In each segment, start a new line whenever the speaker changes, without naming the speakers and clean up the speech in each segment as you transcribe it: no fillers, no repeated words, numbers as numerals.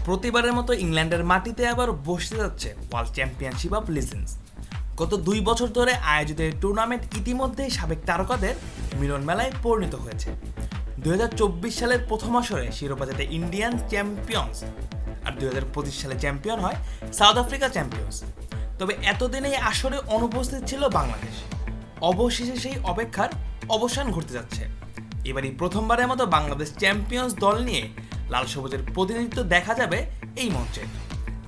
প্রতিবারের মতো ইংল্যান্ডের মাটিতে আবার বসতে যাচ্ছে ওয়ার্ল্ড চ্যাম্পিয়নশিপ অফ লিজেন্ডস। গত 2 বছর ধরে আয়োজিত এই টুর্নামেন্ট ইতিমধ্যেই সাবেক তারকাদের মিলন মেলায় পরিণত হয়েছে। 2024 সালের প্রথম আসরে শিরোপা জেতে ইন্ডিয়ান চ্যাম্পিয়ন্স, আর 2025 সালে চ্যাম্পিয়ন হয় সাউথ আফ্রিকা চ্যাম্পিয়ন্স। তবে এতদিন এই আসরে অনুপস্থিত ছিল বাংলাদেশ। অবশেষে সেই অপেক্ষার অবসান ঘটতে যাচ্ছে। এবারই প্রথমবারের মতো বাংলাদেশ চ্যাম্পিয়ন্স দল নিয়ে লাল সবুজের প্রতিনিধিত্ব দেখা যাবে এই মঞ্চে,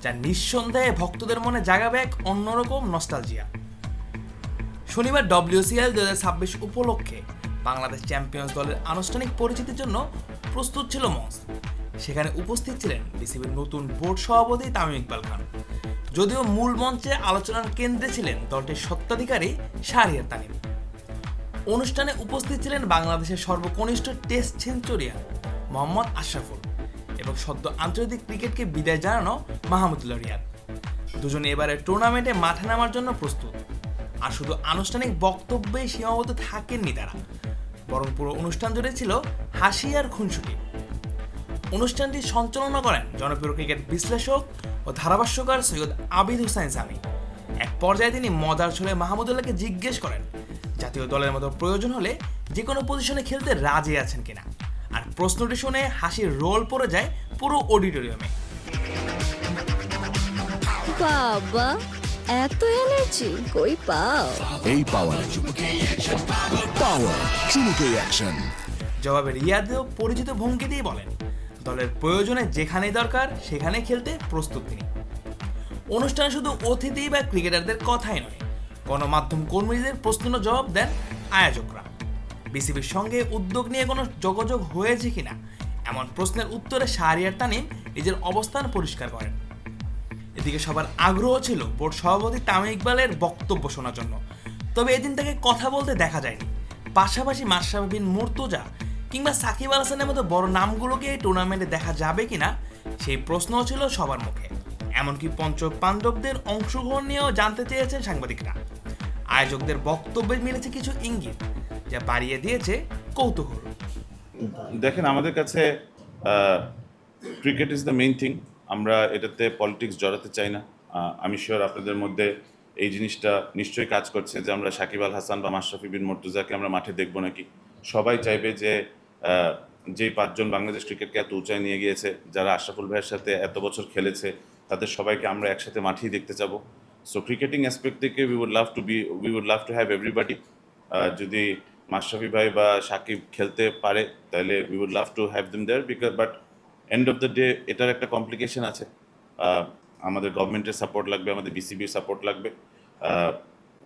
যা নিঃসন্দেহে ভক্তদের মনে জাগাবে এক অন্যরকম নস্টালজিয়া। শনিবার WCL 2026 উপলক্ষে বাংলাদেশ চ্যাম্পিয়ন্স দলের আনুষ্ঠানিক পরিচিতির জন্য প্রস্তুত ছিল মঞ্চ। সেখানে উপস্থিত ছিলেন বিসিবির নতুন বোর্ড সভাপতি তামিম ইকবাল খান। যদিও মূল মঞ্চে আলোচনার কেন্দ্রে ছিলেন দলটির স্বত্বাধিকারী শাহরিয়ার তানিম। অনুষ্ঠানে উপস্থিত ছিলেন বাংলাদেশের সর্বকনিষ্ঠ টেস্ট সেঞ্চুরিয়ান মোহাম্মদ আশরাফুল এবং সদ্য আন্তর্জাতিক ক্রিকেটকে বিদায় জানানো মাহমুদুল্লাহ রিয়াদ। দুজনে এবারে টুর্নামেন্টে মাঠে নামার জন্য প্রস্তুত। আর শুধু আনুষ্ঠানিক বক্তব্যেই সীমাবদ্ধ থাকেননি তারা, বরং পুরো অনুষ্ঠান জুড়ে ছিল হাসি আর খুনসুটি। অনুষ্ঠানটি সঞ্চালনা করেন জনপ্রিয় ক্রিকেট বিশ্লেষক ও ধারাভাষ্যকার সৈয়দ আবিদ হুসাইন সামি। এক পর্যায়ে তিনি মজার ছলে মাহমুদুল্লাহকে জিজ্ঞেস করেন জাতীয় দলের মতো প্রয়োজন হলে যে কোনো পজিশনে খেলতে রাজি আছেন কিনা। আর প্রশ্নটি শুনে হাসির রোল পড়ে যায় পুরো অডিটোরিয়ামে।
বাবা, এত এনার্জি কই পাও?
এই পাওয়ার চুমুকে অ্যাকশন।
জবাবে রিয়াদেও পরিচিত ভঙ্গি দিয়ে বলেন দলের প্রয়োজনে যেখানেই দরকার সেখানে খেলতে প্রস্তুত তিনি। অনুষ্ঠানে শুধু অতিথি বা ক্রিকেটারদের কথাই নয়, গণমাধ্যম কর্মীদের প্রশ্নের জবাব দেন আয়োজকরা। বিসিবির সঙ্গে উদ্যোগ নিয়ে কোনো যোগাযোগ হয়েছে কিনা এমন প্রশ্নের উত্তরে শাহরিয়ার তানিম নিজের অবস্থান পরিষ্কার করেন। এদিকে সবার আগ্রহ ছিল বোর্ড সভাপতি তামিম ইকবালের বক্তব্য শোনার জন্য, তবে এদিন তাকে কথা বলতে দেখা যায়নি। পাশাপাশি মাশরাফি বিন মুর্তজা কিংবা সাকিব আল হাসানের মতো বড় নামগুলোকে এই টুর্নামেন্টে দেখা যাবে কিনা সেই প্রশ্নও ছিল সবার মুখে। এমনকি পঞ্চ পাণ্ডবদের অংশগ্রহণ নিয়েও জানতে চেয়েছেন সাংবাদিকরা। আয়োজকদের বক্তব্যে মিলেছে কিছু ইঙ্গিত, যা বাড়িয়ে দিয়েছে কৌতূহল।
দেখেন, আমাদের কাছে cricket is the main thing. আমরা এটাতে পলিটিক্স জড়াতে চাই না। আমি শিওর আপনাদের মধ্যে এই জিনিসটা নিশ্চয়ই কাজ করছে যে আমরা সাকিব আল হাসান বা মাশরাফি বিন মুর্তজাকে আমরা মাঠে দেখবো নাকি। সবাই চাইবে যে যেই 5 জন বাংলাদেশ ক্রিকেটকে এত উঁচায় নিয়ে গিয়েছে, যারা আশরাফুল ভাইয়ের সাথে এত বছর খেলেছে, তাদের সবাইকে আমরা একসাথে মাঠেই দেখতে যাবো। সো ক্রিকেটিং অ্যাসপেক্ট থেকে we would love to have everybody. যদি মাশরাফি ভাই বা সাকিব খেলতে পারে তাহলে we would love to have them there, because but end of the day এটার একটা কমপ্লিকেশন আছে। আমাদের গভর্নমেন্টের সাপোর্ট লাগবে, আমাদের বিসিবির সাপোর্ট লাগবে।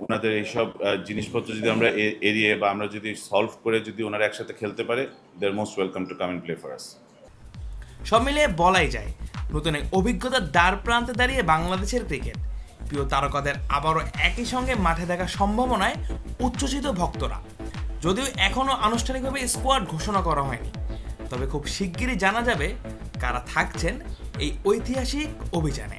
ওনাদের এইসব জিনিসপত্র যদি আমরা এড়িয়ে বা আমরা যদি সলভ করে যদি ওনারা একসাথে খেলতে পারে, they are most welcome to come and play for us.
সব মিলিয়ে বলাই যায় নতুন এক অভিজ্ঞতার দ্বার প্রান্তে দাঁড়িয়ে বাংলাদেশের ক্রিকেট। প্রিয় তারকাদের আবারও একই সঙ্গে মাঠে দেখার সম্ভাবনায় উচ্ছ্বসিত ভক্তরা। যদিও এখনও আনুষ্ঠানিকভাবে স্কোয়াড ঘোষণা করা হয়নি, তবে খুব শিগগিরই জানা যাবে কারা থাকছেন এই ঐতিহাসিক অভিযানে।